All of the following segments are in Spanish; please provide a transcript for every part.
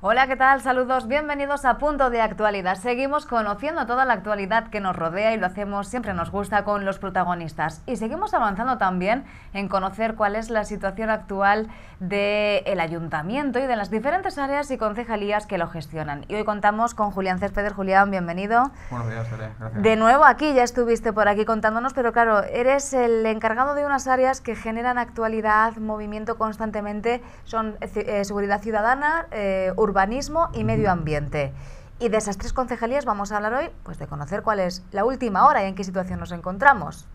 Hola, ¿qué tal? Saludos, bienvenidos a Punto de Actualidad. Seguimos conociendo toda la actualidad que nos rodea y lo hacemos, siempre nos gusta, con los protagonistas. Y seguimos avanzando también en conocer cuál es la situación actual del ayuntamiento y de las diferentes áreas y concejalías que lo gestionan. Y hoy contamos con Julián Céspedes. Julián, bienvenido. Buenos días, Tere. Gracias. De nuevo aquí, ya estuviste por aquí contándonos, pero claro, eres el encargado de unas áreas que generan actualidad, movimiento constantemente, son seguridad ciudadana, urbanismo y medio ambiente. Y de esas tres concejalías vamos a hablar hoy, pues de conocer cuál es la última hora y en qué situación nos encontramos.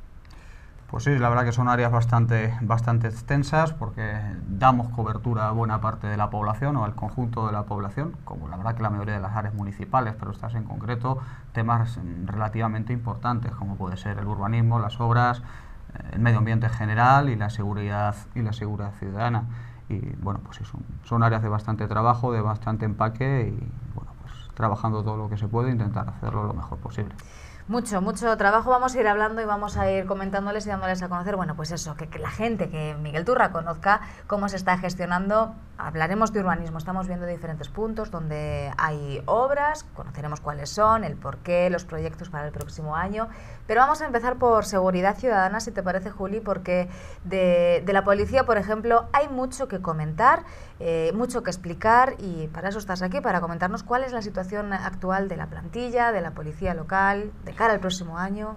Pues sí, la verdad que son áreas bastante extensas porque damos cobertura a buena parte de la población o al conjunto de la población, como la verdad que la mayoría de las áreas municipales, pero estas en concreto temas relativamente importantes como puede ser el urbanismo, las obras, el medio ambiente en general y la seguridad ciudadana. Y bueno, pues sí, son áreas de bastante trabajo, de bastante empaque y bueno, pues trabajando todo lo que se puede, intentar hacerlo lo mejor posible. Mucho trabajo. Vamos a ir hablando y vamos a ir comentándoles y dándoles a conocer, bueno, pues eso, que la gente, que Miguel Turra conozca cómo se está gestionando. Hablaremos de urbanismo, estamos viendo diferentes puntos donde hay obras, conoceremos cuáles son, el porqué, los proyectos para el próximo año, pero vamos a empezar por seguridad ciudadana, si te parece, Juli, porque de la policía, por ejemplo, hay mucho que comentar, mucho que explicar, y para eso estás aquí, para comentarnos cuál es la situación actual de la plantilla, de la policía local, de cara al próximo año.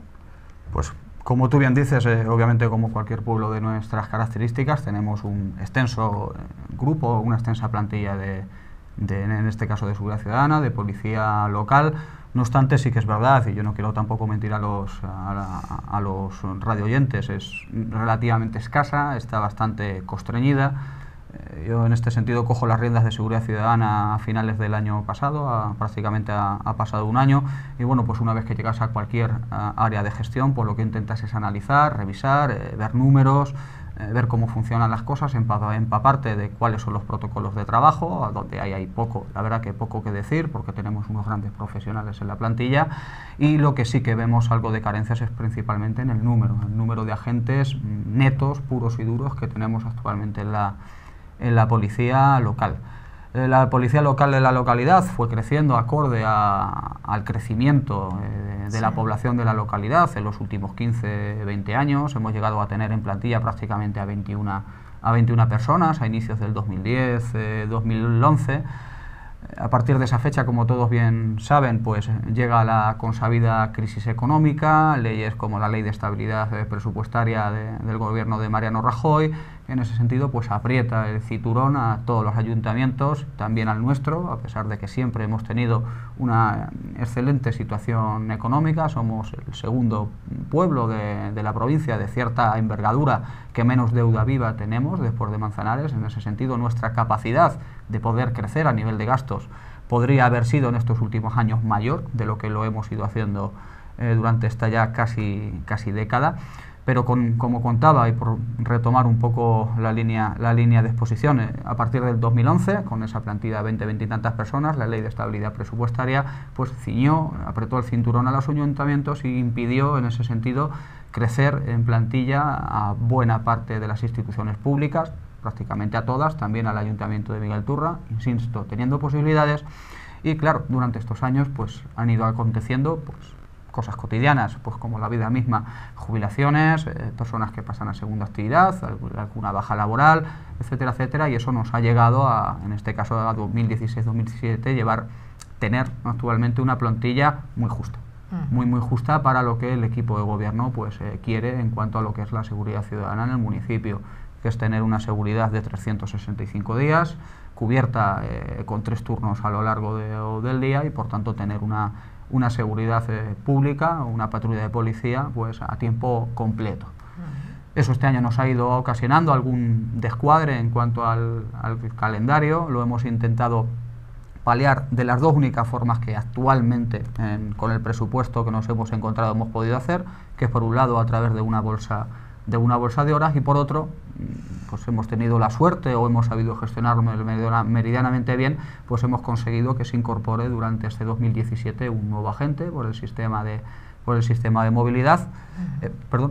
Pues como tú bien dices, obviamente como cualquier pueblo de nuestras características, tenemos un extenso grupo, una extensa plantilla en este caso de seguridad ciudadana, de policía local. No obstante, sí que es verdad, y yo no quiero tampoco mentir a los radioyentes, es relativamente escasa, está bastante constreñida. Yo en este sentido cojo las riendas de seguridad ciudadana a finales del año pasado, prácticamente ha pasado un año, y bueno, pues una vez que llegas a cualquier área de gestión, pues lo que intentas es analizar, revisar, ver números, ver cómo funcionan las cosas, empaparte de cuáles son los protocolos de trabajo, donde hay poco, la verdad que poco que decir, porque tenemos unos grandes profesionales en la plantilla, y lo que sí que vemos algo de carencias es principalmente en el número de agentes netos, puros y duros que tenemos actualmente en la policía local. La policía local de la localidad fue creciendo acorde al crecimiento de la población de la localidad en los últimos 15-20 años. Hemos llegado a tener en plantilla prácticamente a 21 personas a inicios del 2010-2011. A partir de esa fecha, como todos bien saben, pues llega la consabida crisis económica, leyes como la Ley de Estabilidad Presupuestaria del gobierno de Mariano Rajoy. En ese sentido, pues aprieta el cinturón a todos los ayuntamientos, también al nuestro, a pesar de que siempre hemos tenido una excelente situación económica. Somos el segundo pueblo de la provincia de cierta envergadura que menos deuda viva tenemos después de Manzanares. En ese sentido, nuestra capacidad de poder crecer a nivel de gastos podría haber sido en estos últimos años mayor de lo que lo hemos ido haciendo durante esta ya casi década. Pero como contaba, y por retomar un poco la línea de exposición, a partir del 2011, con esa plantilla de 20 y tantas personas, la Ley de Estabilidad Presupuestaria pues apretó el cinturón a los ayuntamientos y impidió en ese sentido crecer en plantilla a buena parte de las instituciones públicas, prácticamente a todas, también al Ayuntamiento de Miguel Turra, insisto, teniendo posibilidades. Y claro, durante estos años pues han ido aconteciendo pues cosas cotidianas, pues como la vida misma, jubilaciones, personas que pasan a segunda actividad, alguna baja laboral, etcétera, etcétera, y eso nos ha llegado en este caso a 2016-2017, tener actualmente una plantilla muy justa, muy justa para lo que el equipo de gobierno pues quiere en cuanto a lo que es la seguridad ciudadana en el municipio, que es tener una seguridad de 365 días, cubierta con 3 turnos a lo largo del día, y por tanto tener una seguridad pública, una patrulla de policía pues a tiempo completo. Eso este año nos ha ido ocasionando algún descuadre en cuanto al calendario. Lo hemos intentado paliar de las dos únicas formas que actualmente con el presupuesto que nos hemos encontrado hemos podido hacer, que es por un lado a través de una bolsa de horas, y por otro pues hemos tenido la suerte o hemos sabido gestionarlo meridianamente bien, pues hemos conseguido que se incorpore durante este 2017 un nuevo agente por el sistema de movilidad,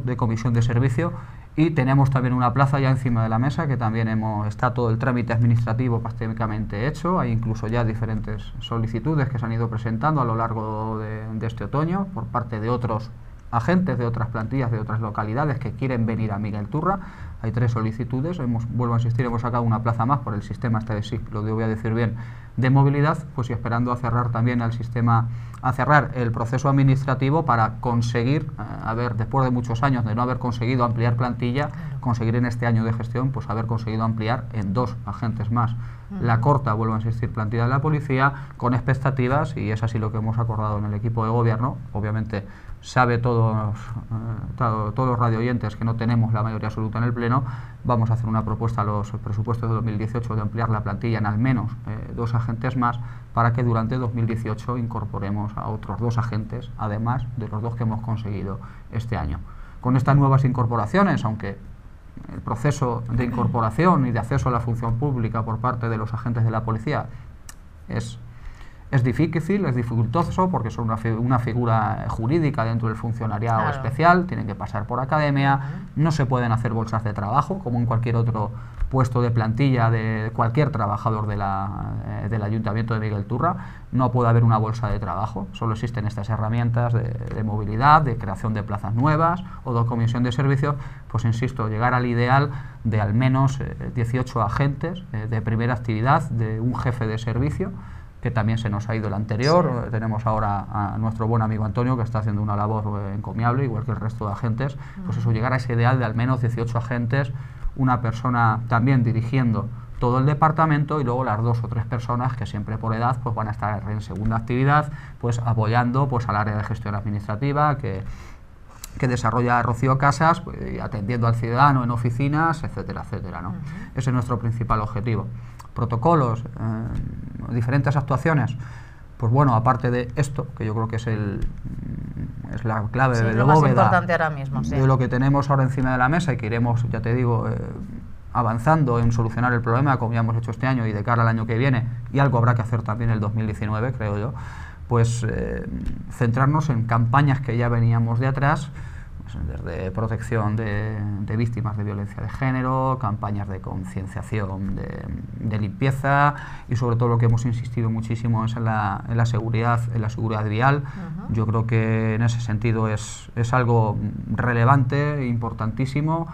de comisión de servicio, Y tenemos también una plaza ya encima de la mesa que también está todo el trámite administrativo prácticamente hecho. Hay incluso ya diferentes solicitudes que se han ido presentando a lo largo de este otoño por parte de otros agentes de otras plantillas de otras localidades que quieren venir a Miguel Turra. Hay 3 solicitudes, vuelvo a insistir, hemos sacado una plaza más por el sistema este de sí, lo voy a decir bien, de movilidad, pues y esperando a cerrar también el sistema, a cerrar el proceso administrativo para conseguir, después de muchos años de no haber conseguido ampliar plantilla, conseguir en este año de gestión, pues haber conseguido ampliar en 2 agentes más la corta, vuelvo a insistir, plantilla de la policía, con expectativas, y es así lo que hemos acordado en el equipo de gobierno. Obviamente sabe todos los radioyentes que no tenemos la mayoría absoluta en el Pleno. Vamos a hacer una propuesta a los presupuestos de 2018 de ampliar la plantilla en al menos 2 agentes más, para que durante 2018 incorporemos a otros 2 agentes, además de los 2 que hemos conseguido este año. Con estas nuevas incorporaciones, aunque el proceso de incorporación y de acceso a la función pública por parte de los agentes de la policía es difícil, es dificultoso, porque son una figura jurídica dentro del funcionariado especial, tienen que pasar por academia, no se pueden hacer bolsas de trabajo, como en cualquier otro puesto de plantilla de cualquier trabajador del Ayuntamiento de Miguel Turra. No puede haber una bolsa de trabajo, solo existen estas herramientas de movilidad, de creación de plazas nuevas o de comisión de servicios. Pues insisto, llegar al ideal de al menos 18 agentes de primera actividad, de un jefe de servicio, que también se nos ha ido el anterior. Sí. Tenemos ahora a nuestro buen amigo Antonio, que está haciendo una labor encomiable, igual que el resto de agentes. Pues eso, llegar a ese ideal de al menos 18 agentes, una persona también dirigiendo todo el departamento, y luego las 2 o 3 personas que siempre por edad pues van a estar en segunda actividad, pues apoyando pues al área de gestión administrativa que desarrolla Rocío Casas, pues, atendiendo al ciudadano en oficinas, etcétera, etcétera, ¿no? Ese es nuestro principal objetivo. Protocolos, diferentes actuaciones, pues bueno, aparte de esto, que yo creo que es la clave de lo bóveda, más importante ahora mismo, de lo que tenemos ahora encima de la mesa, y que iremos, ya te digo, avanzando en solucionar el problema, como ya hemos hecho este año y de cara al año que viene, y algo habrá que hacer también el 2019, creo yo, pues centrarnos en campañas que ya veníamos de atrás, desde protección de víctimas de violencia de género, campañas de concienciación, de limpieza, y sobre todo lo que hemos insistido muchísimo es en la seguridad vial. Yo creo que en ese sentido es algo relevante, importantísimo,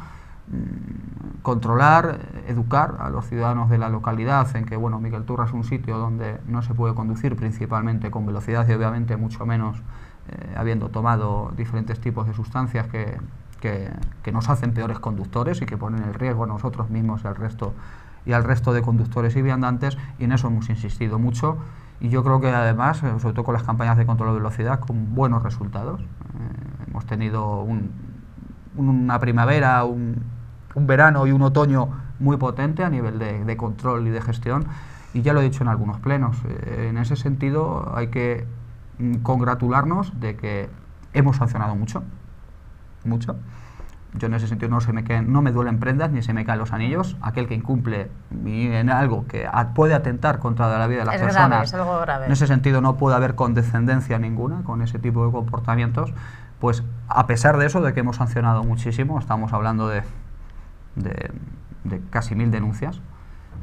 controlar, educar a los ciudadanos de la localidad en que, bueno, Miguel Turra es un sitio donde no se puede conducir principalmente con velocidad, y obviamente mucho menos habiendo tomado diferentes tipos de sustancias que nos hacen peores conductores y que ponen en riesgo a nosotros mismos y al resto de conductores y viandantes, y en eso hemos insistido mucho. Y yo creo que además, sobre todo con las campañas de control de velocidad, con buenos resultados. Hemos tenido una primavera, un verano y un otoño muy potente a nivel de control y de gestión, y ya lo he dicho en algunos plenos. En ese sentido hay que congratularnos de que hemos sancionado mucho. Yo en ese sentido no me duelen prendas ni se me caen los anillos. Aquel que incumple en algo que puede atentar contra la vida de las personas, es algo grave. En ese sentido no puede haber condescendencia ninguna con ese tipo de comportamientos. Pues a pesar de eso, de que hemos sancionado muchísimo, estamos hablando de casi 1000 denuncias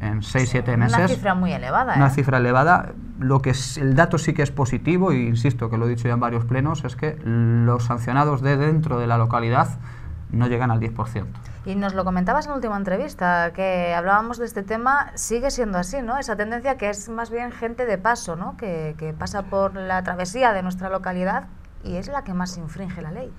en 6-7 meses. Una cifra muy elevada. Una cifra elevada. El dato sí que es positivo, y insisto, que lo he dicho ya en varios plenos, es que los sancionados de dentro de la localidad no llegan al 10%. Y nos lo comentabas en la última entrevista, que hablábamos de este tema, sigue siendo así, ¿no? Esa tendencia que es más bien gente de paso, ¿no? Que pasa por la travesía de nuestra localidad y es la que más infringe la ley.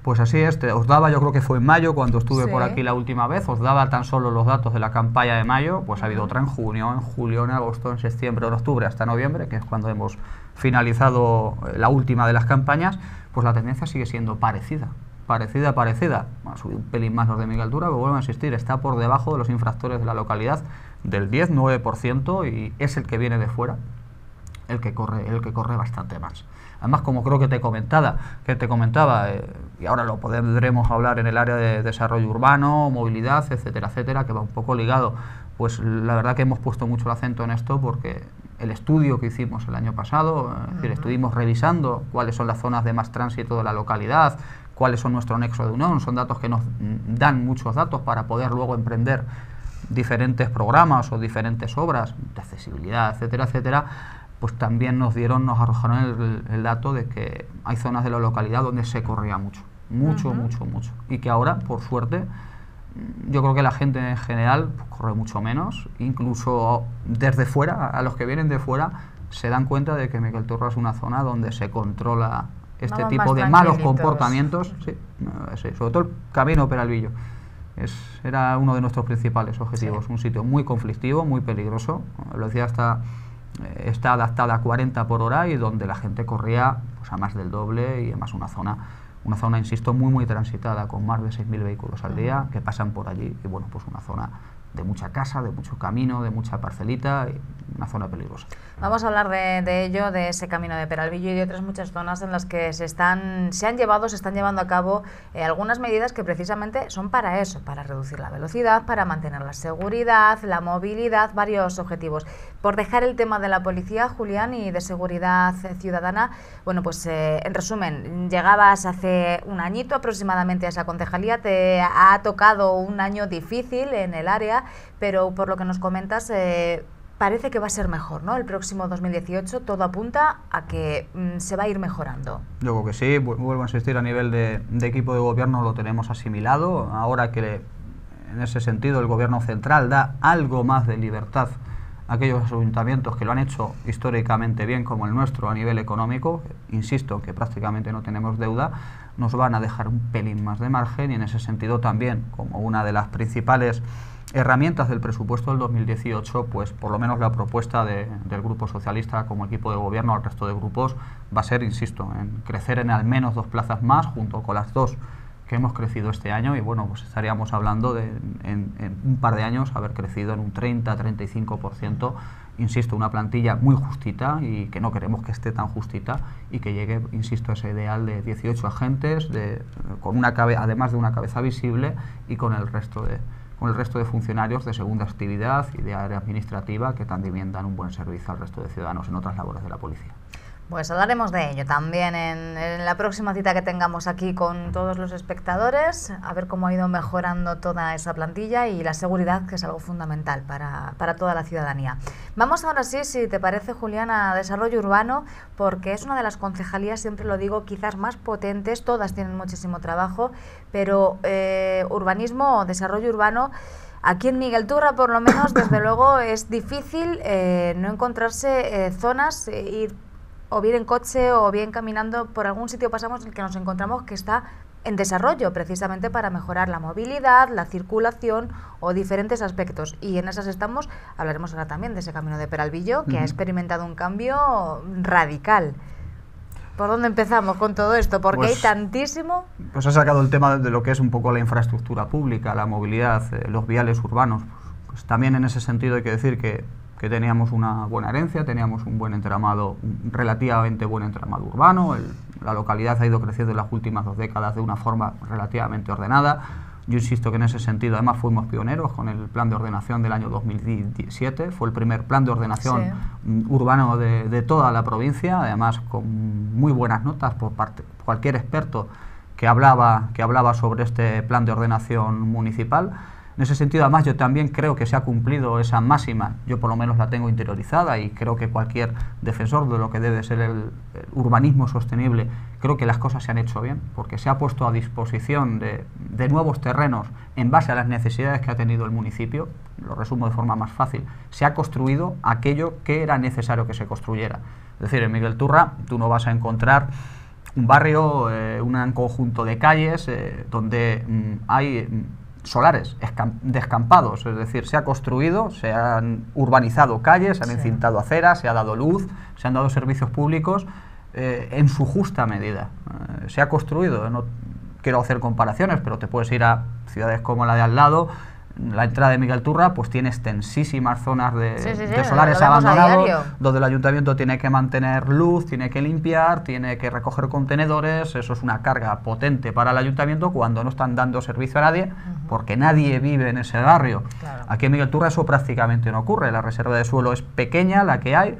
Pues así es, os daba, yo creo que fue en mayo cuando estuve por aquí la última vez, os daba tan solo los datos de la campaña de mayo. Pues ha habido otra en junio, en julio, en agosto, en septiembre, en octubre, hasta noviembre, que es cuando hemos finalizado la última de las campañas. Pues la tendencia sigue siendo parecida. Ha subido un pelín más los de Miguel Turra, pero vuelvo a insistir, está por debajo de los infractores de la localidad del 10-9%, y es el que viene de fuera el que corre bastante más. Además, como creo que te comentaba, y ahora lo podremos hablar en el área de desarrollo urbano, movilidad, etcétera, etcétera, que va un poco ligado, pues la verdad que hemos puesto mucho el acento en esto, porque el estudio que hicimos el año pasado, es decir, estuvimos revisando cuáles son las zonas de más tránsito de la localidad, cuáles son nuestro nexo de unión, son datos que nos dan muchos datos para poder luego emprender diferentes programas o diferentes obras de accesibilidad, etcétera, etcétera. Pues también nos arrojaron el dato de que hay zonas de la localidad donde se corría mucho, y que ahora, por suerte, yo creo que la gente en general pues, corre mucho menos, incluso desde fuera, a los que vienen de fuera, se dan cuenta de que Miguel Turra es una zona donde se controla este tipo de malos comportamientos, sí, sobre todo el camino Peralvillo. Era uno de nuestros principales objetivos, un sitio muy conflictivo, muy peligroso, la velocidad está adaptada a 40 por hora y donde la gente corría pues, a más del doble, y además una zona, insisto, muy transitada, con más de 6.000 vehículos al día que pasan por allí, y bueno, pues una zona de mucha casa, de mucho camino, de mucha parcelita, y una zona peligrosa. Vamos a hablar de ello, de ese camino de Peralvillo y de otras muchas zonas en las que se están llevando a cabo algunas medidas que precisamente son para eso, para reducir la velocidad, para mantener la seguridad, la movilidad, varios objetivos. Por dejar el tema de la policía, Julián, y de seguridad ciudadana, bueno, pues en resumen, llegabas hace un añito aproximadamente a esa concejalía, te ha tocado un año difícil en el área, pero por lo que nos comentas, parece que va a ser mejor, ¿no? El próximo 2018 todo apunta a que se va a ir mejorando. Yo creo que sí, vuelvo a insistir, a nivel de equipo de gobierno lo tenemos asimilado. Ahora que en ese sentido el gobierno central da algo más de libertad a aquellos ayuntamientos que lo han hecho históricamente bien, como el nuestro a nivel económico, insisto que prácticamente no tenemos deuda, nos van a dejar un pelín más de margen, y en ese sentido también, como una de las principales herramientas del presupuesto del 2018, pues por lo menos la propuesta del Grupo Socialista como equipo de gobierno al resto de grupos va a ser, insisto, en crecer en al menos 2 plazas más, junto con las 2 que hemos crecido este año, y bueno, pues estaríamos hablando de en un par de años haber crecido en un 30-35%, insisto, una plantilla muy justita, y que no queremos que esté tan justita, y que llegue, insisto, a ese ideal de 18 agentes, además de una cabeza visible, y con el resto de funcionarios de segunda actividad y de área administrativa que también dan un buen servicio al resto de ciudadanos en otras labores de la policía. Pues hablaremos de ello también en la próxima cita que tengamos aquí con todos los espectadores, a ver cómo ha ido mejorando toda esa plantilla y la seguridad, que es algo fundamental para toda la ciudadanía. Vamos ahora sí, si te parece, Julián, a desarrollo urbano, porque es una de las concejalías, siempre lo digo, quizás más potentes, todas tienen muchísimo trabajo, pero urbanismo o desarrollo urbano, aquí en Miguel Turra, por lo menos, desde luego, es difícil no encontrarse zonas, ir o bien en coche o bien caminando por algún sitio pasamos en el que nos encontramos que está en desarrollo, precisamente para mejorar la movilidad, la circulación o diferentes aspectos. Y en esas estamos, hablaremos ahora también de ese camino de Peralvillo, que ha experimentado un cambio radical. ¿Por dónde empezamos con todo esto? Porque hay tantísimo. Pues ha sacado el tema de lo que es un poco la infraestructura pública, la movilidad, los viales urbanos. Pues también en ese sentido hay que decir que teníamos una buena herencia, teníamos un buen entramado, un relativamente buen entramado urbano, la localidad ha ido creciendo en las últimas 2 décadas de una forma relativamente ordenada. Yo insisto que en ese sentido además fuimos pioneros con el plan de ordenación del año 2017, fue el primer plan de ordenación urbano de toda la provincia, además con muy buenas notas por parte de cualquier experto que hablaba sobre este plan de ordenación municipal. En ese sentido, además, yo también creo que se ha cumplido esa máxima, yo por lo menos la tengo interiorizada, y creo que cualquier defensor de lo que debe ser el urbanismo sostenible, creo que las cosas se han hecho bien, porque se ha puesto a disposición de nuevos terrenos en base a las necesidades que ha tenido el municipio. Lo resumo de forma más fácil: se ha construido aquello que era necesario que se construyera. Es decir, en Miguel Turra tú no vas a encontrar un barrio, un conjunto de calles donde hay solares descampados, es decir, se ha construido, se han urbanizado calles, se han encintado aceras, se ha dado luz, se han dado servicios públicos en su justa medida. Se ha construido, no quiero hacer comparaciones, pero te puedes ir a ciudades como la de al lado. La entrada de Miguel Turra pues tiene extensísimas zonas de solares abandonados, donde el ayuntamiento tiene que mantener luz, tiene que limpiar, tiene que recoger contenedores. Eso es una carga potente para el ayuntamiento cuando no están dando servicio a nadie, porque nadie vive en ese barrio. Aquí en Miguel Turra eso prácticamente no ocurre, la reserva de suelo es pequeña, la que hay.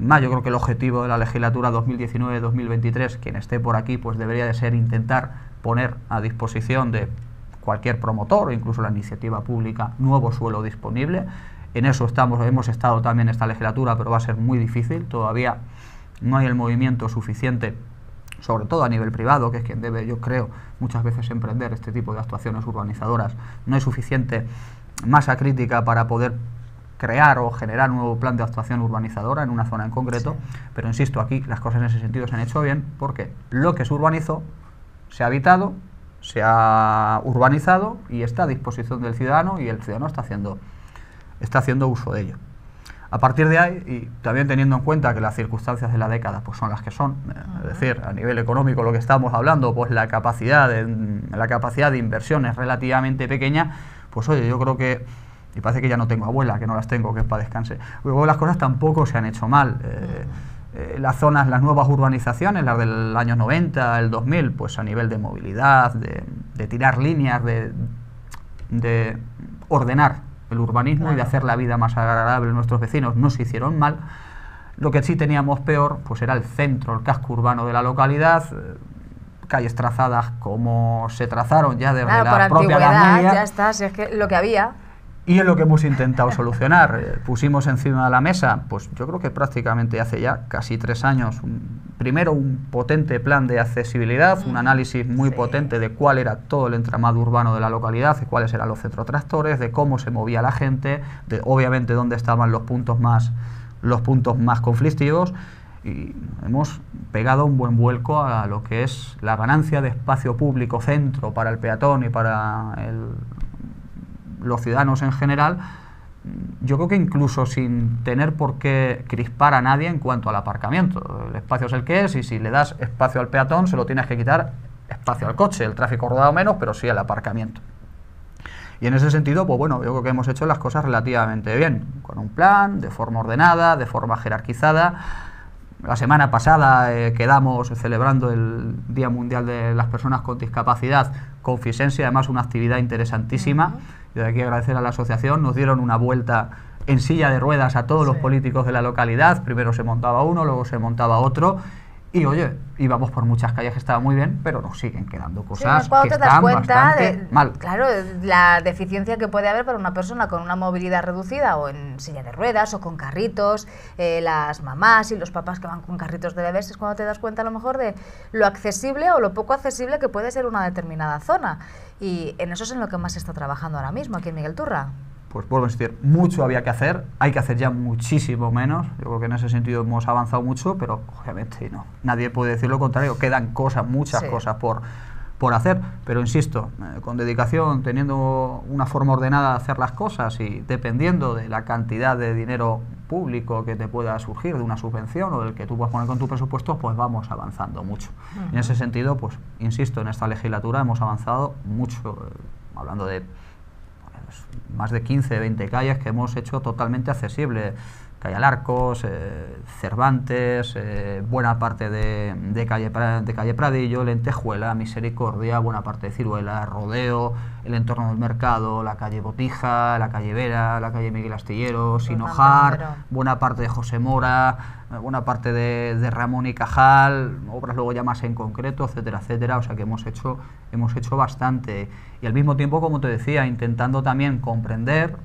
Más, yo creo que el objetivo de la legislatura 2019-2023, quien esté por aquí, pues debería de ser intentar poner a disposición de cualquier promotor o incluso la iniciativa pública nuevo suelo disponible. En eso hemos estado también esta legislatura, pero va a ser muy difícil. Todavía no hay el movimiento suficiente, sobre todo a nivel privado, que es quien debe, yo creo, muchas veces emprender este tipo de actuaciones urbanizadoras. No hay suficiente masa crítica para poder crear o generar un nuevo plan de actuación urbanizadora en una zona en concreto, sí. Pero insisto, aquí las cosas en ese sentido se han hecho bien, porque lo que se urbanizó se ha habitado, se ha urbanizado y está a disposición del ciudadano, y el ciudadano está haciendo uso de ello. A partir de ahí, y también teniendo en cuenta que las circunstancias de la década pues son las que son, es decir, a nivel económico lo que estamos hablando, pues la capacidad de inversión es relativamente pequeña, pues oye, yo creo que, y parece que ya no tengo abuela, que no las tengo, que es para descanse, luego las cosas tampoco se han hecho mal. Las zonas, las nuevas urbanizaciones, las del año 90, el 2000, pues a nivel de movilidad, de tirar líneas, de ordenar el urbanismo, claro, y de hacer la vida más agradable a nuestros vecinos, no se hicieron mal. Lo que sí teníamos peor pues era el centro, el casco urbano de la localidad, calles trazadas como se trazaron ya desde la propia Edad Media. Ya está, si es que lo que había. Y es lo que hemos intentado solucionar. Pusimos encima de la mesa, pues yo creo que prácticamente hace ya casi 3 años, primero un potente plan de accesibilidad, un análisis muy potente de cuál era todo el entramado urbano de la localidad, de cuáles eran los centrotractores, de cómo se movía la gente, de obviamente dónde estaban los puntos más conflictivos, y hemos pegado un buen vuelco a lo que es la ganancia de espacio público centro para el peatón y para los ciudadanos en general. Yo creo que incluso sin tener por qué crispar a nadie en cuanto al aparcamiento. El espacio es el que es, y si le das espacio al peatón se lo tienes que quitar espacio al coche. El tráfico rodado menos, pero sí al aparcamiento. Y en ese sentido, pues bueno, yo creo que hemos hecho las cosas relativamente bien, con un plan, de forma ordenada, de forma jerarquizada. La semana pasada quedamos celebrando el Día Mundial de las Personas con Discapacidad con Fisensi, además una actividad interesantísima. Y de aquí agradecer a la asociación, nos dieron una vuelta en silla de ruedas a todos los políticos de la localidad. Primero se montaba uno, luego se montaba otro. Y oye, íbamos por muchas calles que estaban muy bien, pero nos siguen quedando cosas que están bastante mal. Claro, la deficiencia que puede haber para una persona con una movilidad reducida o en silla de ruedas o con carritos, las mamás y los papás que van con carritos de bebés, es cuando te das cuenta a lo mejor de lo accesible o lo poco accesible que puede ser una determinada zona. Y en eso es en lo que más se está trabajando ahora mismo aquí en Miguel Turra. Pues vuelvo a insistir, mucho había que hacer, hay que hacer ya muchísimo menos. Yo creo que en ese sentido hemos avanzado mucho, pero obviamente no, nadie puede decir lo contrario, quedan muchas cosas por hacer, pero insisto, con dedicación, teniendo una forma ordenada de hacer las cosas y dependiendo de la cantidad de dinero público que te pueda surgir de una subvención o del que tú puedas poner con tu presupuesto, pues vamos avanzando mucho. En ese sentido, pues insisto, en esta legislatura hemos avanzado mucho, hablando de más de 15, 20 calles que hemos hecho totalmente accesible. Calle Alarcos, Cervantes, buena parte de calle Pradillo, Lentejuela, Misericordia, buena parte de Ciruela, Rodeo, el entorno del mercado, la calle Botija, la calle Vera, la calle Miguel Astillero, Sinojar, buena parte de José Mora, buena parte de Ramón y Cajal, obras luego ya más en concreto, etcétera, etcétera. O sea que hemos hecho bastante. Y al mismo tiempo, como te decía, intentando también comprender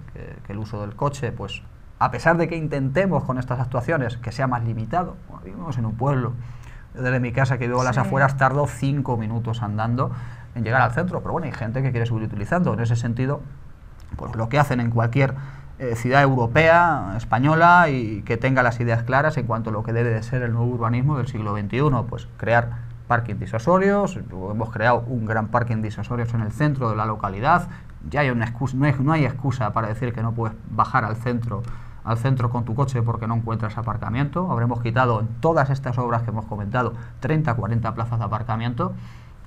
que el uso del coche, pues a pesar de que intentemos con estas actuaciones que sea más limitado, bueno, vivimos en un pueblo, desde mi casa que vivo a las afueras tardo 5 minutos andando en llegar al centro, pero bueno, hay gente que quiere seguir utilizando. En ese sentido, pues lo que hacen en cualquier ciudad europea, española, y que tenga las ideas claras en cuanto a lo que debe de ser el nuevo urbanismo del siglo XXI, pues crear parking disuasorios. Hemos creado un gran parking disuasorios en el centro de la localidad. Ya hay una excusa, no hay excusa para decir que no puedes bajar al centro con tu coche porque no encuentras aparcamiento. Habremos quitado en todas estas obras que hemos comentado 30, 40 plazas de aparcamiento.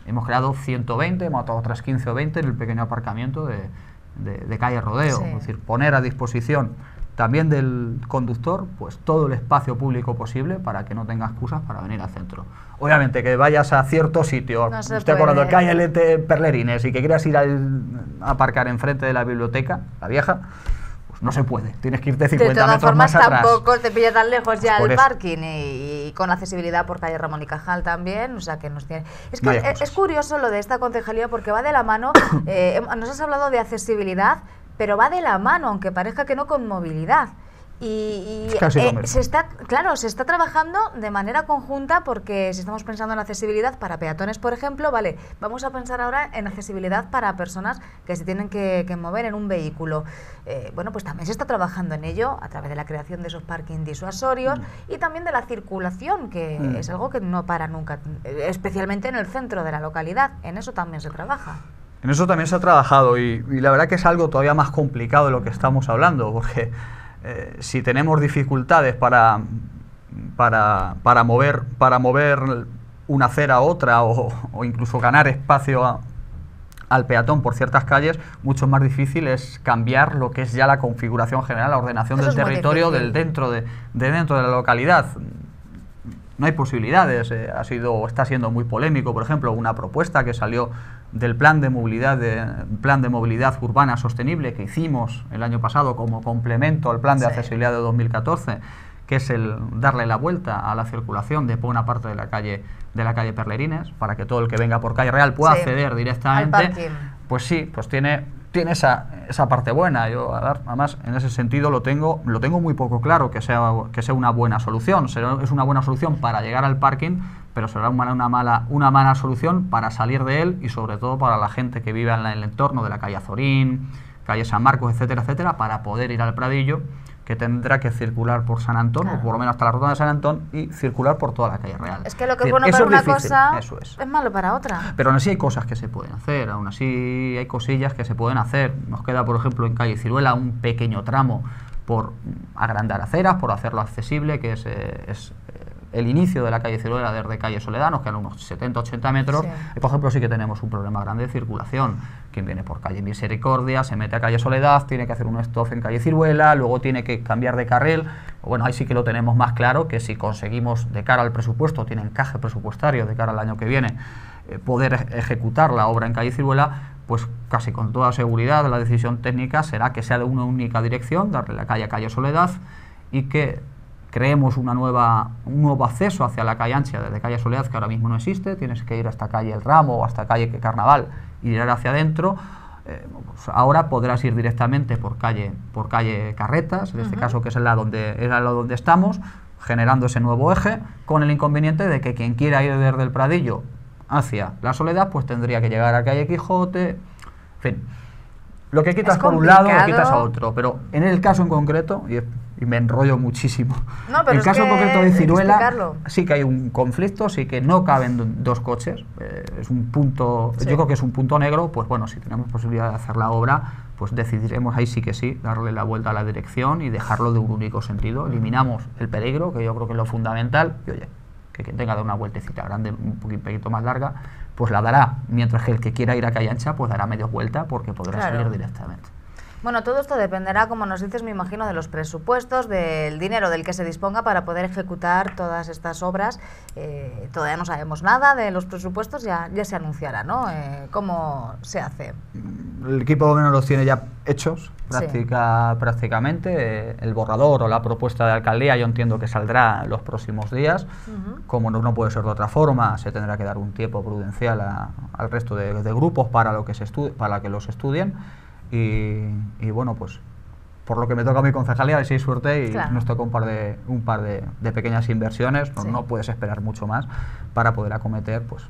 Hemos creado 120, hemos matado otras 15 o 20 en el pequeño aparcamiento de calle Rodeo. Es decir, poner a disposición también del conductor pues todo el espacio público posible para que no tenga excusas para venir al centro. Obviamente que vayas a cierto sitio, estoy acordando que hay Perlerines y que quieras ir a aparcar enfrente de la biblioteca, la vieja, pues no se puede, tienes que irte De 50 todas metros formas, más atrás. tampoco te pilla tan lejos ya Por el eso. parking y con accesibilidad por calle Ramón y Cajal también, o sea que nos tiene... Es que Vaya es cosas. curioso lo de esta concejalía porque va de la mano, nos has hablado de accesibilidad, pero va de la mano, aunque parezca que no, con movilidad. Y Es casi lo mismo. se está trabajando de manera conjunta porque si estamos pensando en accesibilidad para peatones, por ejemplo, vale, vamos a pensar ahora en accesibilidad para personas que se tienen que mover en un vehículo. Bueno, pues también se está trabajando en ello a través de la creación de esos parking disuasorios y también de la circulación, que es algo que no para nunca, especialmente en el centro de la localidad. En eso también se trabaja. En eso también se ha trabajado y la verdad que es algo todavía más complicado de lo que estamos hablando, porque si tenemos dificultades para mover una acera a otra o incluso ganar espacio al peatón por ciertas calles, mucho más difícil es cambiar lo que es ya la configuración general, la ordenación Eso del es muy territorio difícil. dentro de la localidad. No hay posibilidades, está siendo muy polémico, por ejemplo, una propuesta que salió del plan de movilidad urbana sostenible que hicimos el año pasado como complemento al plan de accesibilidad de 2014, que es el darle la vuelta a la circulación de buena parte de la calle Perlerines, para que todo el que venga por calle Real pueda acceder directamente. Al parking. Pues sí, pues tiene esa parte buena. Yo además en ese sentido lo tengo muy poco claro que sea una buena solución. Es una buena solución para llegar al parking, pero será una mala solución para salir de él y sobre todo para la gente que vive en el entorno de la calle Azorín, calle San Marcos, etcétera, etcétera, para poder ir al Pradillo, que tendrá que circular por San Antón, Claro. o por lo menos hasta la rotonda de San Antón, y circular por toda la calle Real. Es que lo que es decir, bueno eso para una difícil, cosa eso es. malo para otra. Pero aún así hay cosas que se pueden hacer, aún así hay cosillas que se pueden hacer. Nos queda, por ejemplo, en calle Ciruela un pequeño tramo por agrandar aceras, por hacerlo accesible, que es el inicio de la calle Ciruela desde calle Soledad, nos quedan unos 70-80 metros. Sí. Y, por ejemplo, sí que tenemos un problema grande de circulación. Quien viene por calle Misericordia, se mete a calle Soledad, tiene que hacer un stop en calle Ciruela, luego tiene que cambiar de carril. Bueno, ahí sí que lo tenemos más claro, que si conseguimos de cara al presupuesto, tiene encaje presupuestario de cara al año que viene, poder ejecutar la obra en calle Ciruela, pues casi con toda seguridad la decisión técnica será que sea de una única dirección, darle la calle a calle Soledad, y que creemos un nuevo acceso hacia la calle ancha desde calle Soledad, que ahora mismo no existe. Tienes que ir hasta calle El Ramo o hasta calle Carnaval y ir hacia adentro. Pues ahora podrás ir directamente por calle Carretas, en este caso, que es la donde estamos, generando ese nuevo eje, con el inconveniente de que quien quiera ir desde el Pradillo hacia la Soledad, pues tendría que llegar a calle Quijote, en fin. Lo que quitas por un lado, lo quitas a otro, pero en el caso en concreto, y me enrollo muchísimo, No, pero en el es caso que concreto de hay que Ciruela, explicarlo. sí que hay un conflicto, sí que no caben dos coches, es un punto, Sí. yo creo que es un punto negro. Pues bueno, si tenemos posibilidad de hacer la obra, pues decidiremos ahí sí que sí, darle la vuelta a la dirección y dejarlo de un único sentido. Eliminamos el peligro, que yo creo que es lo fundamental, y oye, que quien tenga de una vueltecita grande, un poquito más larga, pues la dará, mientras que el que quiera ir a calle ancha, pues dará medio vuelta porque podrá Claro. salir directamente. Bueno, todo esto dependerá, como nos dices, me imagino, de los presupuestos, del dinero del que se disponga para poder ejecutar todas estas obras. Todavía no sabemos nada de los presupuestos, ya se anunciará, ¿no? ¿Cómo se hace? El equipo de gobierno los tiene ya hechos, Sí. prácticamente. El borrador o la propuesta de alcaldía yo entiendo que saldrá en los próximos días. Ujú. Como no puede ser de otra forma, se tendrá que dar un tiempo prudencial al resto de grupos para que los estudien. Y bueno, pues por lo que me toca a mi concejalía, a ver si hay suerte y Claro. nos toca un par de pequeñas inversiones. Sí. No puedes esperar mucho más para poder acometer pues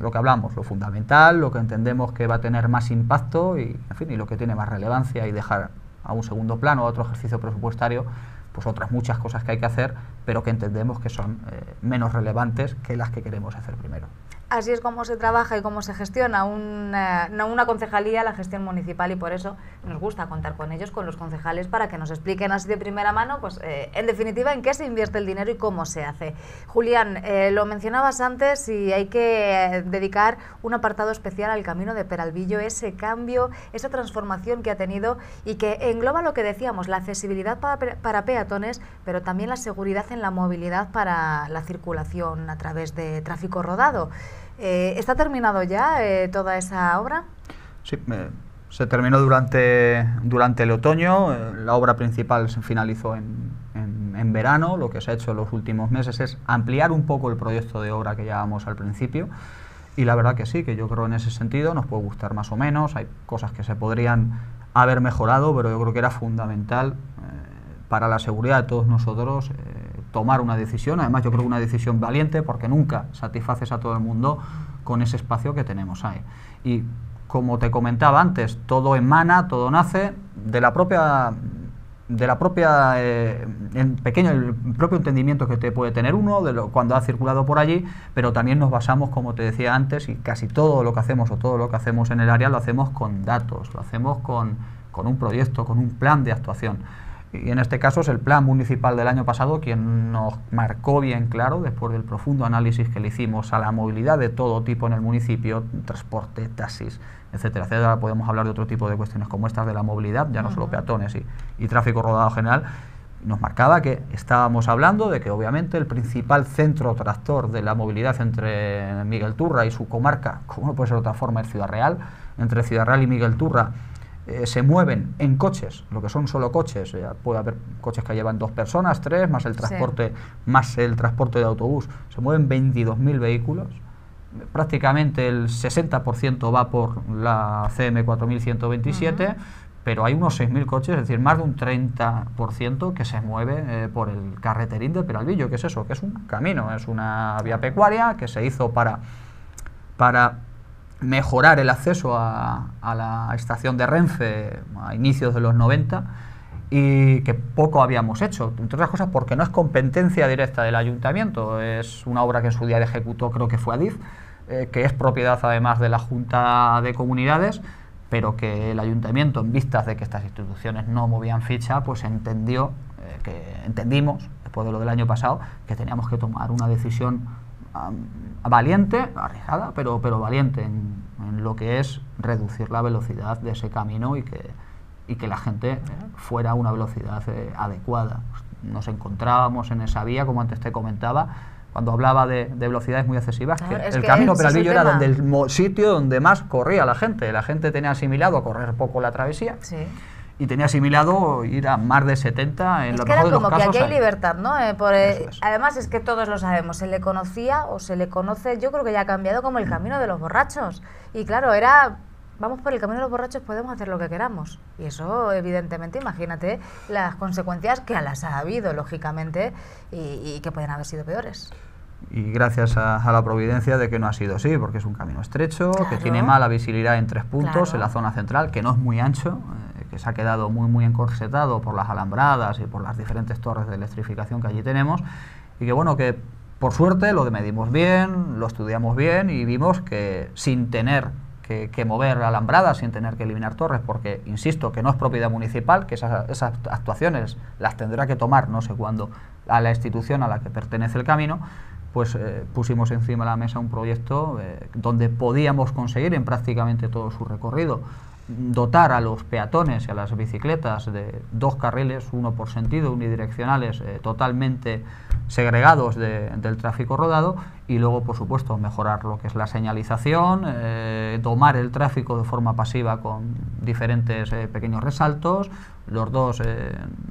lo que hablamos, lo fundamental, lo que entendemos que va a tener más impacto y, en fin, y lo que tiene más relevancia, y dejar a un segundo plano, a otro ejercicio presupuestario, pues otras muchas cosas que hay que hacer, pero que entendemos que son menos relevantes que las que queremos hacer primero. Así es como se trabaja y cómo se gestiona una concejalía, la gestión municipal, y por eso nos gusta contar con ellos, con los concejales, para que nos expliquen así de primera mano, pues en definitiva, en qué se invierte el dinero y cómo se hace. Julián, lo mencionabas antes y hay que dedicar un apartado especial al Camino de Peralvillo, ese cambio, esa transformación que ha tenido y que engloba lo que decíamos, la accesibilidad para peatones, pero también la seguridad en la movilidad para la circulación a través de tráfico rodado. ¿Está terminado ya toda esa obra? Sí, Se terminó durante el otoño, la obra principal se finalizó en verano. Lo que se ha hecho en los últimos meses es ampliar un poco el proyecto de obra que llevábamos al principio, y la verdad que sí, que yo creo en ese sentido nos puede gustar más o menos, hay cosas que se podrían haber mejorado, pero yo creo que era fundamental para la seguridad de todos nosotros tomar una decisión. Además yo creo que una decisión valiente, porque nunca satisfaces a todo el mundo con ese espacio que tenemos ahí. Y como te comentaba antes, todo emana, todo nace de la propia el propio entendimiento que te puede tener uno cuando ha circulado por allí, pero también nos basamos, como te decía antes, y casi todo lo que hacemos o todo lo que hacemos en el área lo hacemos con datos, lo hacemos con un proyecto, con un plan de actuación. Y en este caso es el plan municipal del año pasado quien nos marcó bien claro, después del profundo análisis que le hicimos a la movilidad de todo tipo en el municipio, transporte, taxis, etcétera, etcétera. Podemos hablar de otro tipo de cuestiones como estas de la movilidad, ya no solo peatones y tráfico rodado general. Nos marcaba que estábamos hablando de que obviamente el principal centro tractor de la movilidad entre Miguel Turra y su comarca, como no puede ser de otra forma, es Ciudad Real. Entre Ciudad Real y Miguel Turra se mueven en coches, lo que son solo coches, puede haber coches que llevan 2 personas, 3, más el transporte, más el transporte de autobús, se mueven 22.000 vehículos, prácticamente el 60% va por la CM 4127, pero hay unos 6.000 coches, es decir, más de un 30% que se mueve por el carreterín de Peralvillo. ¿Qué es eso? Que es un camino, es una vía pecuaria que se hizo para mejorar el acceso a la estación de Renfe a inicios de los 90, y que poco habíamos hecho, entre otras cosas porque no es competencia directa del ayuntamiento, es una obra que en su día ejecutó, creo que fue Adif, que es propiedad además de la Junta de Comunidades, pero que el ayuntamiento, en vistas de que estas instituciones no movían ficha, pues entendimos, después de lo del año pasado, que teníamos que tomar una decisión valiente, arriesgada, pero valiente en lo que es reducir la velocidad de ese camino y que la gente fuera a una velocidad adecuada. Nos encontrábamos en esa vía, como antes te comentaba, cuando hablaba de velocidades muy excesivas, claro, que el camino Peralvillo era el sitio donde más corría la gente. La gente tenía asimilado a correr poco la travesía. Sí. Y tenía asimilado ir a más de 70 en lo mejor de los casos. Es que era como que aquí hay libertad, ¿no? Además es que todos lo sabemos, se le conocía o se le conoce, yo creo que ya ha cambiado, como el camino de los borrachos. Y claro, vamos por el camino de los borrachos, podemos hacer lo que queramos. Y eso, evidentemente, imagínate las consecuencias que las ha habido, lógicamente, y que pueden haber sido peores. Y gracias a la providencia de que no ha sido así, porque es un camino estrecho, claro, que tiene mala visibilidad en 3 puntos, claro, en la zona central, que no es muy ancho, que se ha quedado muy encorsetado por las alambradas y por las diferentes torres de electrificación que allí tenemos, y que bueno, que por suerte lo medimos bien, lo estudiamos bien y vimos que sin tener que mover alambradas, sin tener que eliminar torres, porque insisto que no es propiedad municipal, que esas actuaciones las tendrá que tomar no sé cuándo a la institución a la que pertenece el camino, pues pusimos encima de la mesa un proyecto donde podíamos conseguir en prácticamente todo su recorrido dotar a los peatones y a las bicicletas de 2 carriles, uno por sentido, unidireccionales, totalmente segregados del tráfico rodado, y luego por supuesto mejorar lo que es la señalización, domar el tráfico de forma pasiva con diferentes pequeños resaltos, los 2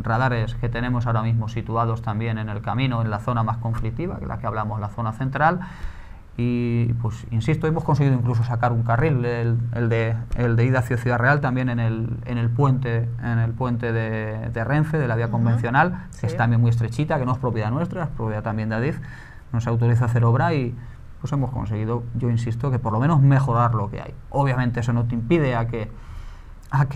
radares que tenemos ahora mismo situados también en el camino, en la zona más conflictiva, que es la que hablamos, la zona central. Y pues insisto, hemos conseguido incluso sacar un carril, el de ida hacia Ciudad Real, también en el puente de Renfe, de la vía convencional, sí, que es también muy estrechita, que no es propiedad nuestra, es propiedad también de Adif, nos autoriza a hacer obra, y pues hemos conseguido, yo insisto, que por lo menos mejorar lo que hay. Obviamente eso no te impide a que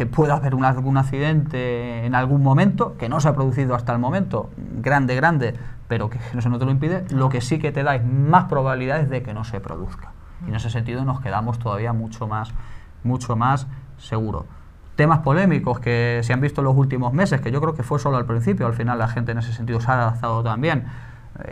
pueda haber algún accidente en algún momento, que no se ha producido hasta el momento, grande, pero que eso no te lo impide. Lo que sí que te da es más probabilidades de que no se produzca. Y en ese sentido nos quedamos todavía mucho más seguros. Temas polémicos que se han visto en los últimos meses, que yo creo que fue solo al principio, al final la gente en ese sentido se ha adaptado también.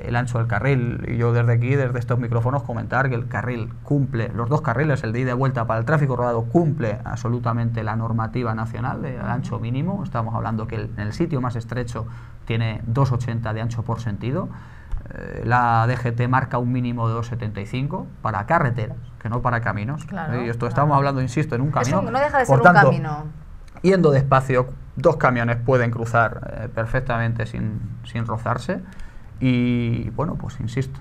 El ancho del carril, y yo desde aquí, desde estos micrófonos, comentar que el carril cumple, los 2 carriles, el de ida y vuelta para el tráfico rodado, cumple absolutamente la normativa nacional del ancho mínimo. Estamos hablando que en el sitio más estrecho tiene 2,80 de ancho por sentido, La DGT marca un mínimo de 2,75 para carreteras, que no para caminos. Claro, y esto estamos hablando, insisto, en un camino. Eso no deja de ser Por un tanto, camino. Yendo despacio, 2 camiones pueden cruzar perfectamente sin rozarse. Y bueno, pues insisto,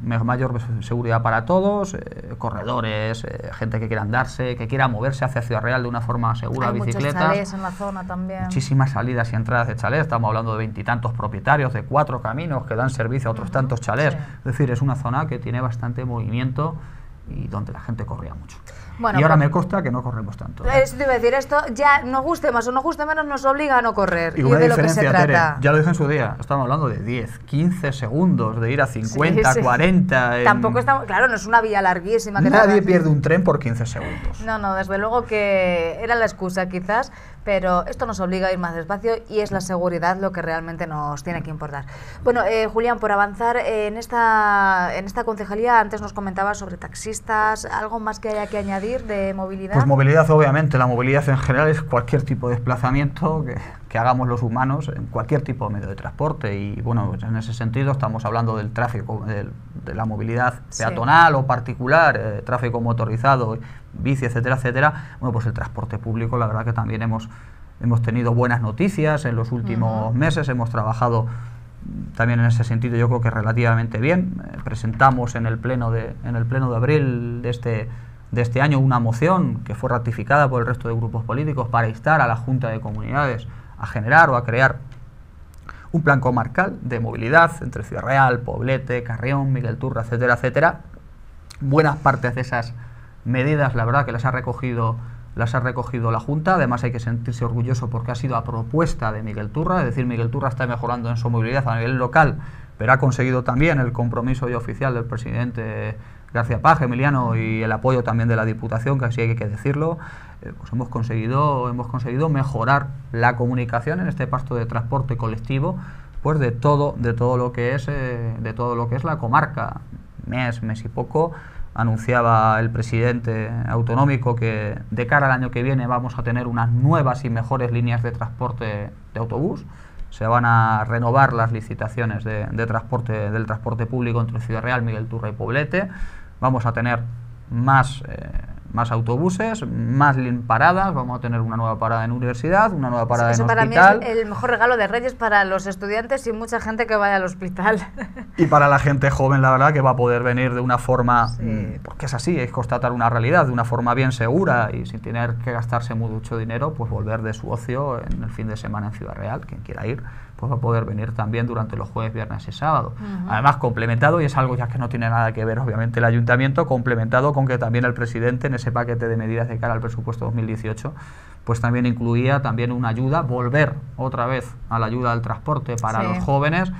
mayor seguridad para todos, corredores, gente que quiera andarse, que quiera moverse hacia Ciudad Real de una forma segura, Hay bicicletas. muchos chalés en la zona también. Muchísimas salidas y entradas de chalés, estamos hablando de 20 y tantos propietarios, de 4 caminos que dan servicio a otros tantos chalés. Sí. Es decir, es una zona que tiene bastante movimiento y donde la gente corría mucho. Bueno, y ahora pues, me consta que no corremos tanto. Eso te iba a decir, esto ya nos guste más o nos guste menos, nos obliga a no correr. Y Y una es de lo que se diferencia, Tere, trata. ya lo dije en su día, estamos hablando de 10, 15 segundos, de ir a 50, Sí, sí. 40... Tampoco estamos, claro, no es una vía larguísima. Que Nadie tarda- pierde un tren por 15 segundos. No, desde luego que era la excusa quizás, pero esto nos obliga a ir más despacio y es la seguridad lo que realmente nos tiene que importar. Bueno, Julián, por avanzar en esta concejalía, antes nos comentabas sobre taxistas, ¿algo más que haya que añadir de movilidad? Pues movilidad, obviamente, la movilidad en general es cualquier tipo de desplazamiento que hagamos los humanos en cualquier tipo de medio de transporte y bueno, pues en ese sentido estamos hablando del tráfico, de la movilidad peatonal o particular, tráfico motorizado, bici, etcétera, etcétera. Bueno, pues el transporte público, la verdad que también hemos tenido buenas noticias en los últimos meses, hemos trabajado también en ese sentido yo creo que relativamente bien. Presentamos en el pleno de abril de este año una moción que fue ratificada por el resto de grupos políticos para instar a la Junta de Comunidades a generar o a crear un plan comarcal de movilidad entre Ciudad Real, Poblete, Carrión, Miguel Turra, etcétera, etcétera. Buenas partes de esas medidas, la verdad que las ha recogido la Junta. Además hay que sentirse orgulloso porque ha sido a propuesta de Miguel Turra, es decir, Miguel Turra está mejorando en su movilidad a nivel local, pero ha conseguido también el compromiso ya oficial del presidente García Page, Emiliano, y el apoyo también de la Diputación, que así hay que decirlo. Pues hemos conseguido mejorar la comunicación en este pasto de transporte colectivo, pues de todo lo que es la comarca. Mes y poco anunciaba el presidente autonómico que de cara al año que viene vamos a tener unas nuevas y mejores líneas de transporte de autobús. Se van a renovar las licitaciones del transporte público entre Ciudad Real, Miguel Turra y Poblete. Vamos a tener más autobuses, más paradas, vamos a tener una nueva parada en universidad, una nueva parada en hospital. Eso para mí es el mejor regalo de Reyes para los estudiantes y mucha gente que vaya al hospital. Y para la gente joven, la verdad, que va a poder venir de una forma, Sí. porque es así, es constatar una realidad, de una forma bien segura y sin tener que gastarse mucho dinero, pues volver de su ocio en el fin de semana en Ciudad Real, quien quiera ir, pues va a poder venir también durante los jueves, viernes y sábado. Además, complementado, y es algo ya que no tiene nada que ver, obviamente, el ayuntamiento, complementado con que también el presidente, en ese paquete de medidas de cara al presupuesto 2018, pues también incluía también una ayuda, volver otra vez a la ayuda al transporte para Sí. los jóvenes,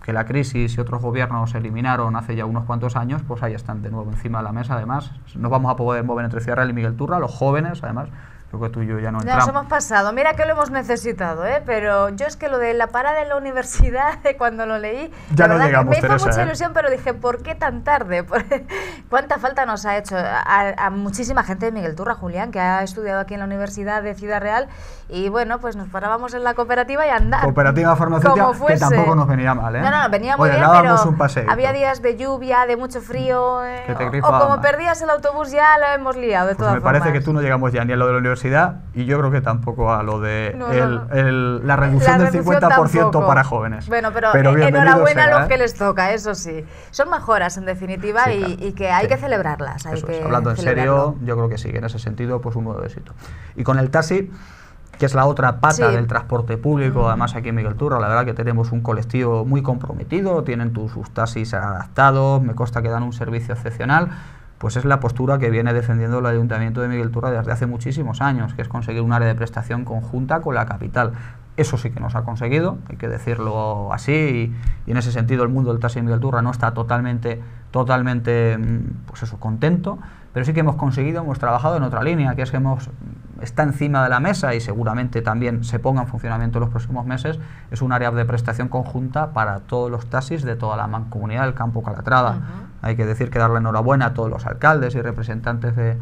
que la crisis y otros gobiernos eliminaron hace ya unos cuantos años, pues ahí están de nuevo encima de la mesa. Además, nos vamos a poder mover entre Ciudad Real y Miguel Turra, los jóvenes, además, creo que tú y yo ya no Ya entramos. nos hemos pasado, mira que lo hemos necesitado, pero yo es que lo de la parada en la universidad, cuando lo leí, Ya la no verdad que llegamos, me hizo Teresa, mucha ilusión, pero dije, ¿por qué tan tarde? ¿Cuánta falta nos ha hecho a muchísima gente de Miguel Turra, Julián, que ha estudiado aquí en la Universidad de Ciudad Real? Y bueno, pues nos parábamos en la cooperativa y a andar. Cooperativa farmacéutica, como que fuese. tampoco nos venía mal, ¿eh? No, venía muy Oye, bien, dábamos pero un paseo. había días de lluvia, de mucho frío, Que te o grifaba como más. perdías el autobús ya lo hemos liado, de Pues todas me parece formas. que tú no llegamos ya ni a lo de la universidad y yo creo que tampoco a lo de No. la reducción del 50% tampoco. para jóvenes. Bueno, pero bienvenido enhorabuena sea, a los que les toca, eso sí. Son mejoras, en definitiva, Sí, y, claro. y que hay Sí. que celebrarlas. Hay Eso que es, hablando en celebrarlo. serio, yo creo que sí, que en ese sentido, pues un nuevo éxito. Y con el taxi, que es la otra pata Sí. del transporte público, además aquí en Miguel Turra, la verdad que tenemos un colectivo muy comprometido, tienen sus taxis adaptados, me consta que dan un servicio excepcional, pues es la postura que viene defendiendo el Ayuntamiento de Miguel Turra desde hace muchísimos años, que es conseguir un área de prestación conjunta con la capital. Eso sí que nos ha conseguido, hay que decirlo así, y en ese sentido el mundo del taxi en Miguel Turra no está totalmente pues eso, contento, pero sí que hemos conseguido, hemos trabajado en otra línea, que es que está encima de la mesa y seguramente también se ponga en funcionamiento en los próximos meses, es un área de prestación conjunta para todos los taxis de toda la mancomunidad del Campo Calatrava. Hay que decir que darle enhorabuena a todos los alcaldes y representantes de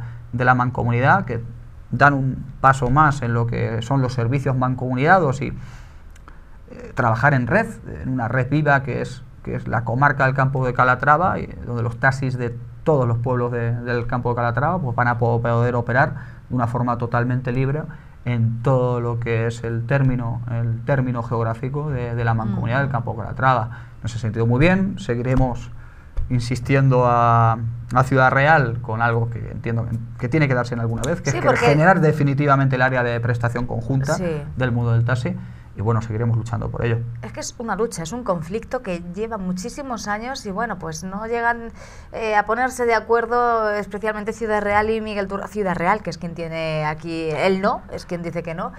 la mancomunidad que dan un paso más en lo que son los servicios mancomunidades y trabajar en red, en una red viva que es que es la comarca del campo de Calatrava, donde los taxis de todos los pueblos del campo de Calatrava pues van a poder operar de una forma totalmente libre en todo lo que es el término geográfico de la mancomunidad del campo de Calatrava. En ese sentido, muy bien, seguiremos insistiendo a Ciudad Real con algo que entiendo que tiene que darse en alguna vez, que es que generar definitivamente el área de prestación conjunta del mundo del taxi. Y bueno, seguiremos luchando por ello. Es que es una lucha, es un conflicto que lleva muchísimos años y bueno, pues no llegan a ponerse de acuerdo, especialmente Ciudad Real y Miguel Turra. Ciudad Real, que es quien tiene aquí el no, es quien dice que no.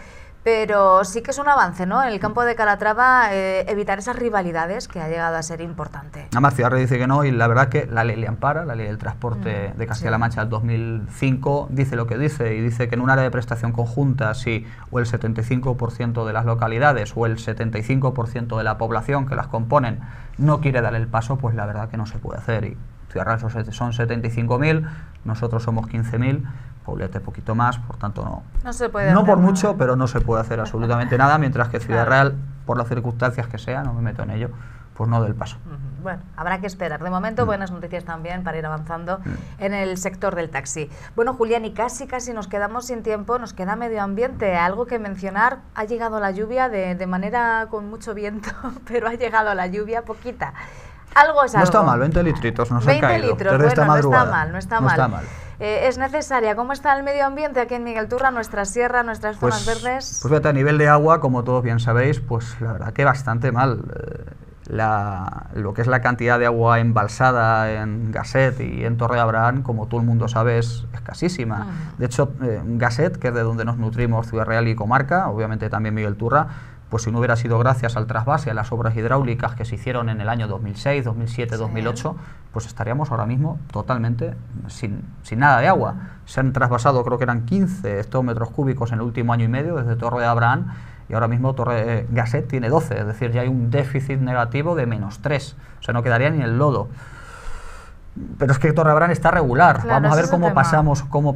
Pero sí que es un avance, ¿no? En el campo de Calatrava, evitar esas rivalidades que ha llegado a ser importante. Además, Ciudad Real dice que no, y la verdad que la ley le ampara, la ley del transporte de Castilla-La Mancha del 2005 dice lo que dice, y dice que en un área de prestación conjunta, si o el 75% de las localidades o el 75% de la población que las componen no quiere dar el paso, pues la verdad que no se puede hacer. Y Ciudad Real son 75.000, nosotros somos 15.000, Poblete poquito más, por tanto no se puede no por mucho, pero no se puede hacer absolutamente nada, mientras que Ciudad Real, por las circunstancias que sea, no me meto en ello, pues no del paso. Bueno, habrá que esperar. De momento, buenas noticias también para ir avanzando en el sector del taxi. Bueno, Julián, y casi nos quedamos sin tiempo, nos queda medio ambiente. Algo que mencionar, ha llegado la lluvia de manera con mucho viento, pero ha llegado la lluvia poquita. Algo es algo. No está mal, 20 litritos nos han caído. 20 litros, bueno, no está mal. ¿Es necesaria? ¿Cómo está el medio ambiente aquí en Miguel Turra, nuestra sierra, nuestras zonas verdes? Pues fíjate, a nivel de agua, como todos bien sabéis, pues la verdad que bastante mal. Lo que es la cantidad de agua embalsada en Gasset y en Torre Abraham, como todo el mundo sabe, es escasísima. De hecho, Gasset, que es de donde nos nutrimos Ciudad Real y comarca, obviamente también Miguel Turra, pues si no hubiera sido gracias al trasvase, a las obras hidráulicas que se hicieron en el año 2006, 2007, 2008, pues estaríamos ahora mismo totalmente sin nada de agua. Se han trasvasado, creo que eran 15 hectómetros cúbicos en el último año y medio desde Torre de Abraham, y ahora mismo Gasset tiene 12, es decir, ya hay un déficit negativo de -3, o sea, no quedaría ni el lodo. Pero es que Torre Abraham está regular. Claro, vamos a ver cómo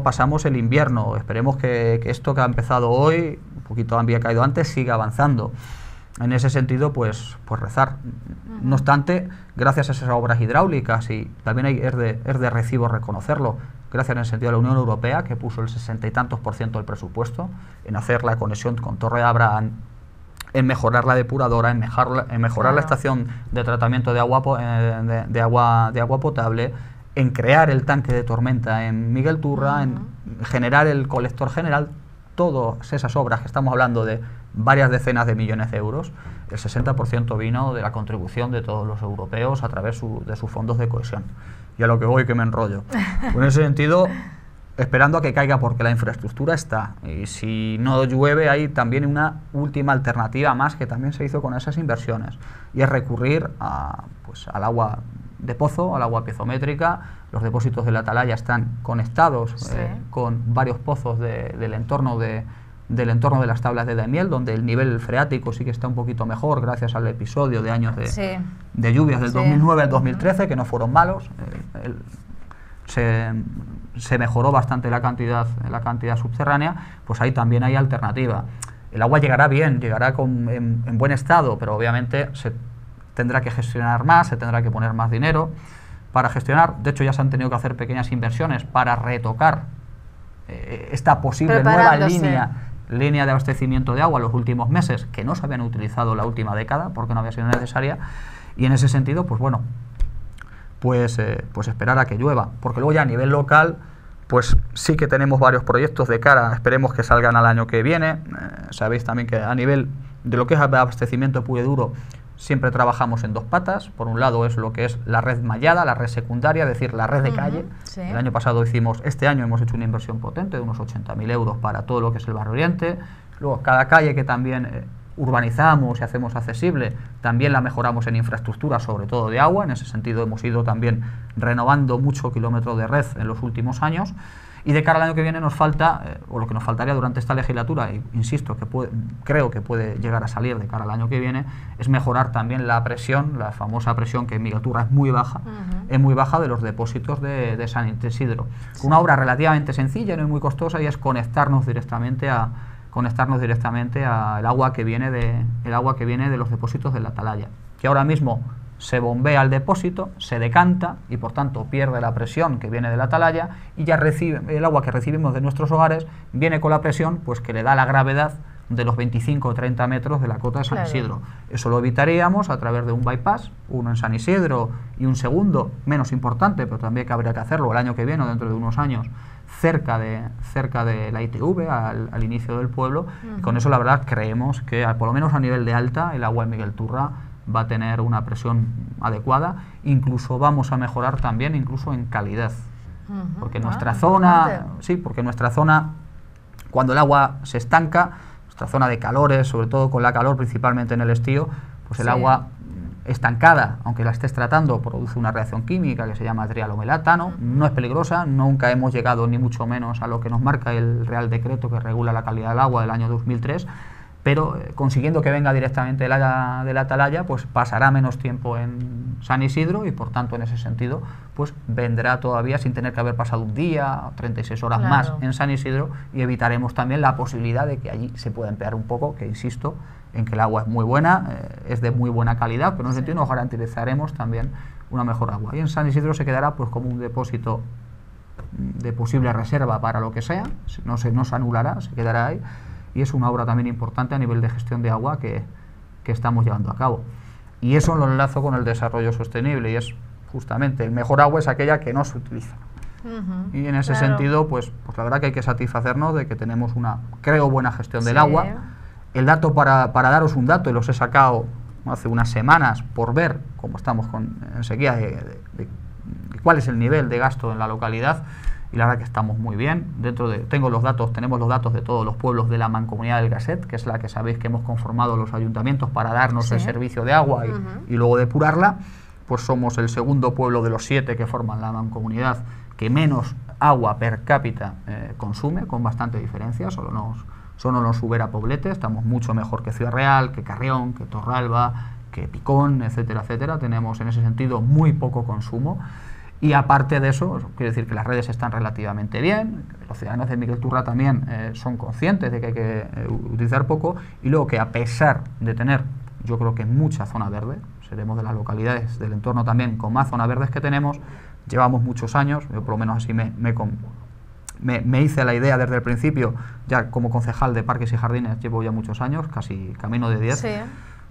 pasamos el invierno. Esperemos que esto que ha empezado hoy, un poquito había caído antes, siga avanzando. En ese sentido, pues rezar. No obstante, gracias a esas obras hidráulicas, y también es de recibo reconocerlo, gracias en el sentido de la Unión Europea, que puso el 60 y tantos % del presupuesto en hacer la conexión con Torre de Abraham, en mejorar la depuradora, en mejorar la estación de tratamiento de agua potable, en crear el tanque de tormenta en Miguel Turra, en generar el colector general. Todas esas obras, que estamos hablando de varias decenas de millones de euros, el 60% vino de la contribución de todos los europeos a través de sus fondos de cohesión. Y a lo que voy, que me enrollo. En ese sentido, esperando a que caiga, porque la infraestructura está, y si no llueve hay también una última alternativa más que también se hizo con esas inversiones, y es recurrir al agua de pozo, al agua piezométrica. Los depósitos de la atalaya están conectados con varios pozos del entorno de las tablas de Daimiel, donde el nivel freático sí que está un poquito mejor gracias al episodio de años de lluvias del 2009 al 2013, que no fueron malos. Se mejoró bastante la cantidad subterránea. Pues ahí también hay alternativa. El agua llegará bien, llegará en buen estado, pero obviamente se tendrá que gestionar más, se tendrá que poner más dinero para gestionar. De hecho, ya se han tenido que hacer pequeñas inversiones para retocar esta posible nueva línea de abastecimiento de agua en los últimos meses, que no se habían utilizado la última década porque no había sido necesaria. Y en ese sentido, pues bueno, pues esperar a que llueva, porque luego ya a nivel local, pues sí que tenemos varios proyectos de cara, esperemos que salgan al año que viene. Sabéis también que a nivel de lo que es abastecimiento puro y duro, siempre trabajamos en dos patas. Por un lado es lo que es la red mallada, la red secundaria, es decir, la red de calle. El año pasado este año hemos hecho una inversión potente de unos 80.000 euros para todo lo que es el Barrio Oriente. Luego cada calle que también urbanizamos y hacemos accesible, también la mejoramos en infraestructura, sobre todo de agua. En ese sentido hemos ido también renovando mucho kilómetro de red en los últimos años. Y de cara al año que viene nos falta, o lo que nos faltaría durante esta legislatura, e insisto, creo que puede llegar a salir de cara al año que viene, es mejorar también la presión, la famosa presión que en Miguel Turra es muy baja de los depósitos de San Isidro. Una obra relativamente sencilla, no es muy costosa, y es conectarnos directamente al agua que viene de los depósitos de la atalaya, que ahora mismo se bombea al depósito, se decanta y por tanto pierde la presión que viene de la atalaya y ya recibe el agua que recibimos de nuestros hogares, viene con la presión pues que le da la gravedad de los 25 o 30 metros de la cota de San Isidro. Eso lo evitaríamos a través de un bypass, uno en San Isidro y un segundo, menos importante, pero también que habría que hacerlo el año que viene o dentro de unos años, cerca de la ITV, al inicio del pueblo. Y con eso la verdad creemos que por lo menos a nivel de alta el agua de Miguel Turra va a tener una presión adecuada, incluso vamos a mejorar también incluso en calidad, porque nuestra zona, porque nuestra zona, cuando el agua se estanca, nuestra zona de calores, sobre todo con la calor principalmente en el estío, pues el agua estancada, aunque la estés tratando, produce una reacción química que se llama trialomelatano, no es peligrosa, nunca hemos llegado ni mucho menos a lo que nos marca el Real Decreto que regula la calidad del agua del año 2003, pero consiguiendo que venga directamente de la atalaya, pues pasará menos tiempo en San Isidro y por tanto en ese sentido pues vendrá todavía sin tener que haber pasado un día, 36 horas más en San Isidro, y evitaremos también la posibilidad de que allí se pueda empeorar un poco, que insisto en que el agua es muy buena, es de muy buena calidad, pero en ese sentido nos garantizaremos también una mejor agua. Y en San Isidro se quedará pues como un depósito de posible reserva para lo que sea, no se anulará, se quedará ahí. Y es una obra también importante a nivel de gestión de agua que estamos llevando a cabo. Y eso lo enlazo con el desarrollo sostenible, y es justamente el mejor agua es aquella que no se utiliza. Y en ese sentido, pues la verdad que hay que satisfacernos de que tenemos una, creo, buena gestión del agua. El dato, para daros un dato, y los he sacado hace unas semanas por ver cómo estamos en sequía, de cuál es el nivel de gasto en la localidad. Y la verdad que estamos muy bien. Tenemos los datos de todos los pueblos de la Mancomunidad del Gasset, que es la que sabéis que hemos conformado los ayuntamientos para darnos el servicio de agua y luego depurarla. Pues somos el segundo pueblo de los 7 que forman la Mancomunidad que menos agua per cápita consume, con bastante diferencia, solo nos supera Poblete. Estamos mucho mejor que Ciudad Real, que Carrión, que Torralba, que Picón, etcétera, etcétera. Tenemos en ese sentido muy poco consumo. Y aparte de eso quiere decir que las redes están relativamente bien, los ciudadanos de Miguel Turra también son conscientes de que hay que utilizar poco, y luego que a pesar de tener, yo creo que mucha zona verde, seremos de las localidades del entorno también con más zonas verdes que tenemos, llevamos muchos años, yo por lo menos así me hice la idea desde el principio, ya como concejal de Parques y Jardines llevo ya muchos años, casi camino de 10.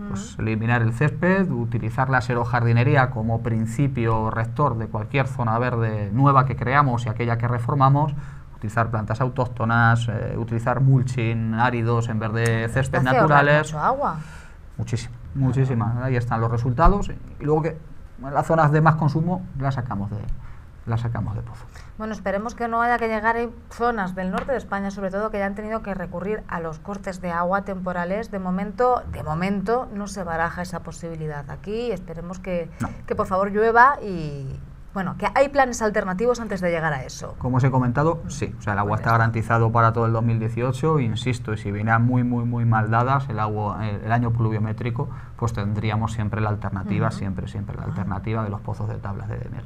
Pues eliminar el césped, utilizar la xerojardinería como principio rector de cualquier zona verde nueva que creamos y aquella que reformamos, utilizar plantas autóctonas, utilizar mulching áridos en vez de césped naturales. Mucho agua. Muchísima. Ahí están los resultados, y luego que las zonas de más consumo las sacamos de pozo. Bueno, esperemos que no haya que llegar a zonas del norte de España, sobre todo, que hayan tenido que recurrir a los cortes de agua temporales. De momento no se baraja esa posibilidad aquí. Esperemos que por favor llueva y, bueno, que hay planes alternativos antes de llegar a eso. Como os he comentado, sí, o sea, el agua está garantizado para todo el 2018, insisto, y si vinieran muy mal dadas el año pluviométrico, pues tendríamos siempre la alternativa, siempre la alternativa de los pozos de tablas de miel.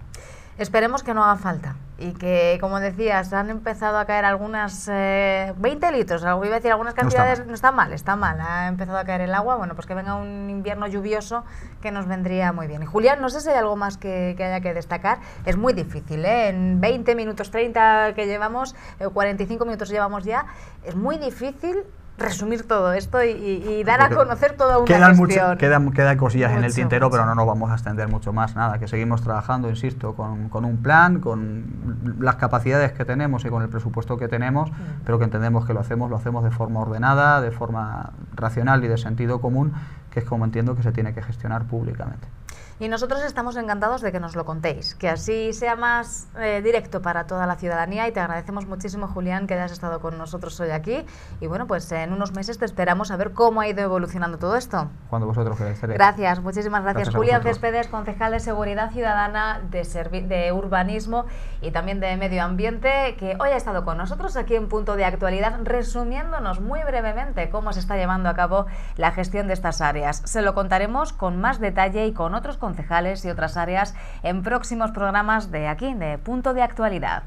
Esperemos que no haga falta y que, como decías, han empezado a caer algunas 20 litros, iba a decir algunas cantidades, no está mal, ha empezado a caer el agua, bueno, pues que venga un invierno lluvioso que nos vendría muy bien. Y Julián, no sé si hay algo más que haya que destacar, es muy difícil, en 20 minutos 30 que llevamos, 45 minutos llevamos ya, es muy difícil resumir todo esto y dar a conocer toda una gestión. Quedan cosillas en el tintero, pero no nos vamos a extender mucho más, nada, que seguimos trabajando, insisto, con un plan, con las capacidades que tenemos y con el presupuesto que tenemos, pero que entendemos que lo hacemos de forma ordenada, de forma racional y de sentido común, que es como entiendo que se tiene que gestionar públicamente. Y nosotros estamos encantados de que nos lo contéis, que así sea más directo para toda la ciudadanía, y te agradecemos muchísimo, Julián, que hayas estado con nosotros hoy aquí, y bueno, pues en unos meses te esperamos a ver cómo ha ido evolucionando todo esto. Cuando vosotros queráis. Gracias, muchísimas gracias Julián Céspedes, concejal de Seguridad Ciudadana, de Urbanismo y también de Medio Ambiente, que hoy ha estado con nosotros aquí en Punto de Actualidad, resumiéndonos muy brevemente cómo se está llevando a cabo la gestión de estas áreas. Se lo contaremos con más detalle y con otros concejales y otras áreas en próximos programas de aquí, de Punto de Actualidad.